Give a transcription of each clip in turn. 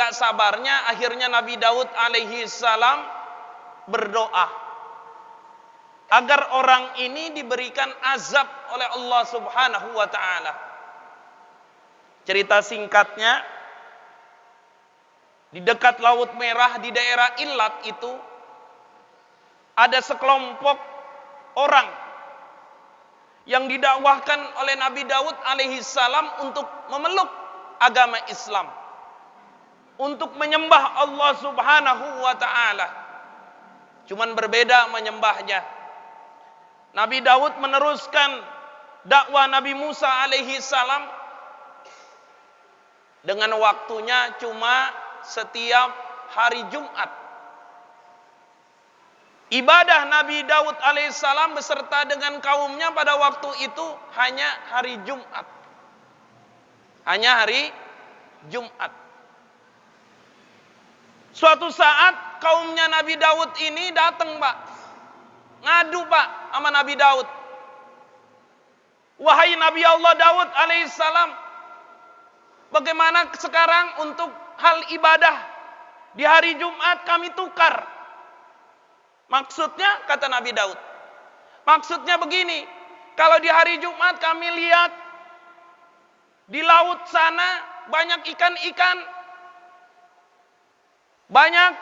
nggak sabarnya, akhirnya Nabi Daud alaihi salam berdoa agar orang ini diberikan azab oleh Allah Subhanahu wa taala. Cerita singkatnya, di dekat Laut Merah di daerah Ilat itu ada sekelompok orang yang didakwahkan oleh Nabi Daud alaihi salam untuk memeluk agama Islam, untuk menyembah Allah Subhanahu wa taala. Cuman berbeda menyembahnya. Nabi Daud meneruskan dakwah Nabi Musa alaihi salam dengan waktunya cuma setiap hari Jumat. Ibadah Nabi Daud alaihissalam beserta dengan kaumnya pada waktu itu hanya hari Jumat. Hanya hari Jumat. Suatu saat kaumnya Nabi Daud ini datang, Pak. Ngadu, Pak, sama Nabi Daud. Wahai Nabi Allah Daud alaihissalam, bagaimana sekarang untuk hal ibadah di hari Jumat kami tukar? Maksudnya, kata Nabi Daud, maksudnya begini, kalau di hari Jumat kami lihat di laut sana banyak ikan-ikan, banyak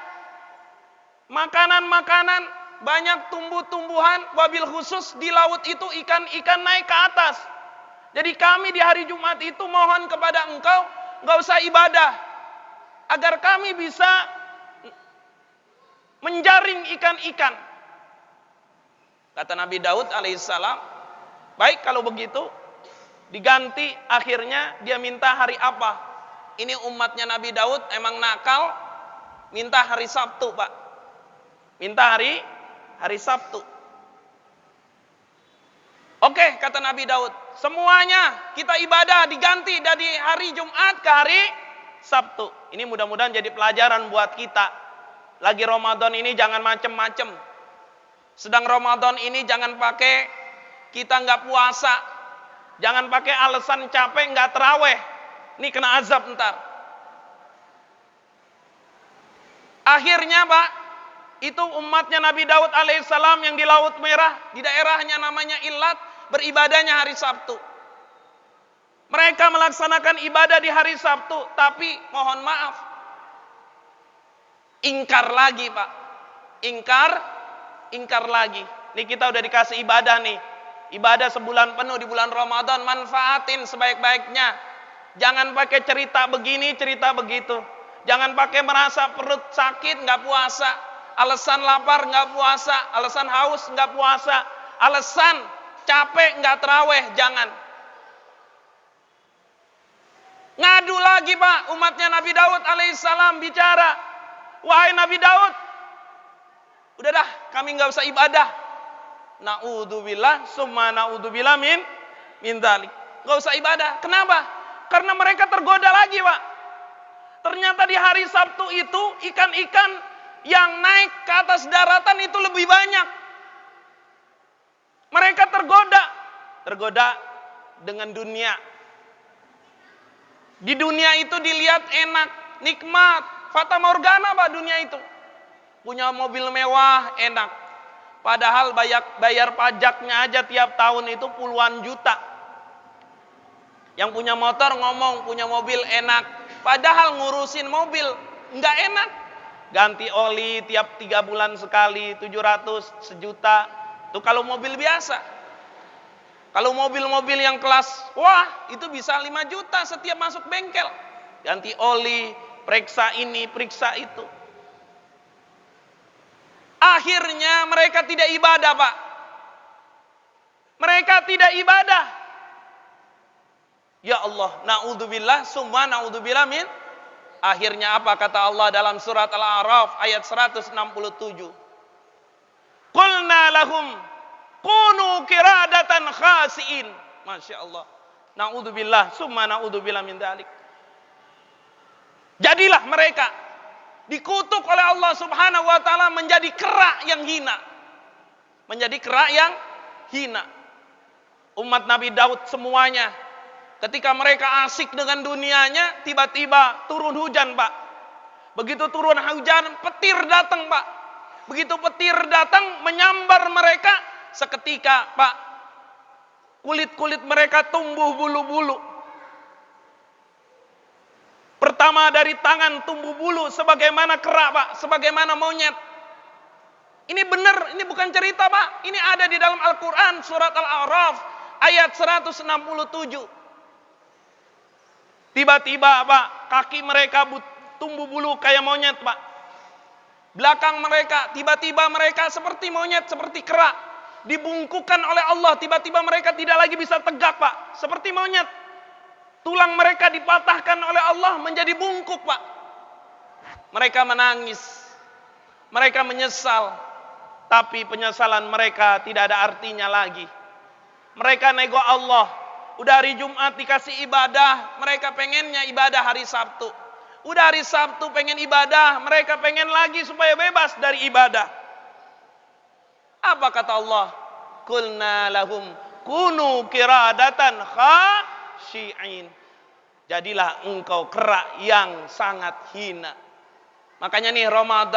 makanan-makanan, banyak tumbuh-tumbuhan, wabil khusus di laut itu ikan-ikan naik ke atas. Jadi kami di hari Jumat itu mohon kepada engkau, enggak usah ibadah, agar kami bisa menjaring ikan-ikan. Kata Nabi Daud alaihissalam, baik kalau begitu, diganti. Akhirnya dia minta hari apa? Ini umatnya Nabi Daud emang nakal, minta hari Sabtu, Pak. Minta hari Sabtu. Oke, kata Nabi Daud, semuanya kita ibadah diganti dari hari Jumat ke hari Sabtu. Ini mudah-mudahan jadi pelajaran buat kita. Lagi Ramadan ini jangan macem-macem. Sedang Ramadan ini jangan pakai kita nggak puasa. Jangan pakai alasan capek nggak terawih. Ini kena azab ntar. Akhirnya, Pak, itu umatnya Nabi Daud alaihissalam yang di Laut Merah, di daerahnya namanya Ilat, beribadahnya hari Sabtu. Mereka melaksanakan ibadah di hari Sabtu, tapi mohon maaf, ingkar lagi, Pak. Ingkar lagi. Nih kita udah dikasih ibadah nih. Ibadah sebulan penuh di bulan Ramadan, manfaatin sebaik-baiknya. Jangan pakai cerita begini, cerita begitu. Jangan pakai merasa perut sakit nggak puasa, alasan lapar nggak puasa, alasan haus nggak puasa, alasan capek nggak terawih, jangan. Ngadu lagi, Pak, umatnya Nabi Daud alaihissalam bicara. Wahai Nabi Daud, udah dah, kami nggak usah ibadah. Na'udzubillah, summa na'udzubillah min dzalik. Nggak usah ibadah. Kenapa? Karena mereka tergoda lagi, Pak. Ternyata di hari Sabtu itu ikan-ikan yang naik ke atas daratan itu lebih banyak. Mereka tergoda dengan dunia. Di dunia itu dilihat enak, nikmat, fata morgana, Pak, dunia itu. Punya mobil mewah, enak. Padahal bayar pajaknya aja tiap tahun itu puluhan juta. Yang punya motor ngomong punya mobil enak. Padahal ngurusin mobil nggak enak. Ganti oli tiap 3 bulan sekali, 700, sejuta. Itu kalau mobil biasa. Kalau mobil-mobil yang kelas, wah, itu bisa 5 juta setiap masuk bengkel. Ganti oli, periksa ini, periksa itu. Akhirnya mereka tidak ibadah, Pak. Mereka tidak ibadah. Ya Allah, na'udzubillah, summa na'udzubillah min. Akhirnya apa kata Allah dalam surat Al-A'raf ayat 167? Qulna lahum kunu kiradatan khasiin. Masya Allah. Na'udzubillah, summa na'udzubillah min dzalik. Jadilah mereka dikutuk oleh Allah Subhanahu wa taala menjadi kera yang hina. Menjadi kera yang hina. Umat Nabi Daud semuanya ketika mereka asik dengan dunianya, tiba-tiba turun hujan, Pak. Begitu turun hujan, petir datang, Pak. Begitu petir datang, menyambar mereka, seketika, Pak, kulit-kulit mereka tumbuh bulu-bulu. Pertama dari tangan tumbuh bulu sebagaimana kera, Pak, sebagaimana monyet. Ini benar, ini bukan cerita, Pak. Ini ada di dalam Al-Quran, surat Al-A'raf, ayat 167. Tiba-tiba, Pak, kaki mereka tumbuh bulu kayak monyet, Pak. Belakang mereka, tiba-tiba mereka seperti monyet, seperti kera. Dibungkukan oleh Allah, tiba-tiba mereka tidak lagi bisa tegak, Pak. Seperti monyet. Tulang mereka dipatahkan oleh Allah menjadi bungkuk, Pak. Mereka menangis. Mereka menyesal. Tapi penyesalan mereka tidak ada artinya lagi. Mereka nego Allah. Udah hari Jumat dikasih ibadah, mereka pengennya ibadah hari Sabtu. Udah hari Sabtu pengen ibadah, mereka pengen lagi supaya bebas dari ibadah. Apa kata Allah? Qulna lahum kunu qiradatan khashi'in. Jadilah engkau kera yang sangat hina. Makanya nih Ramadan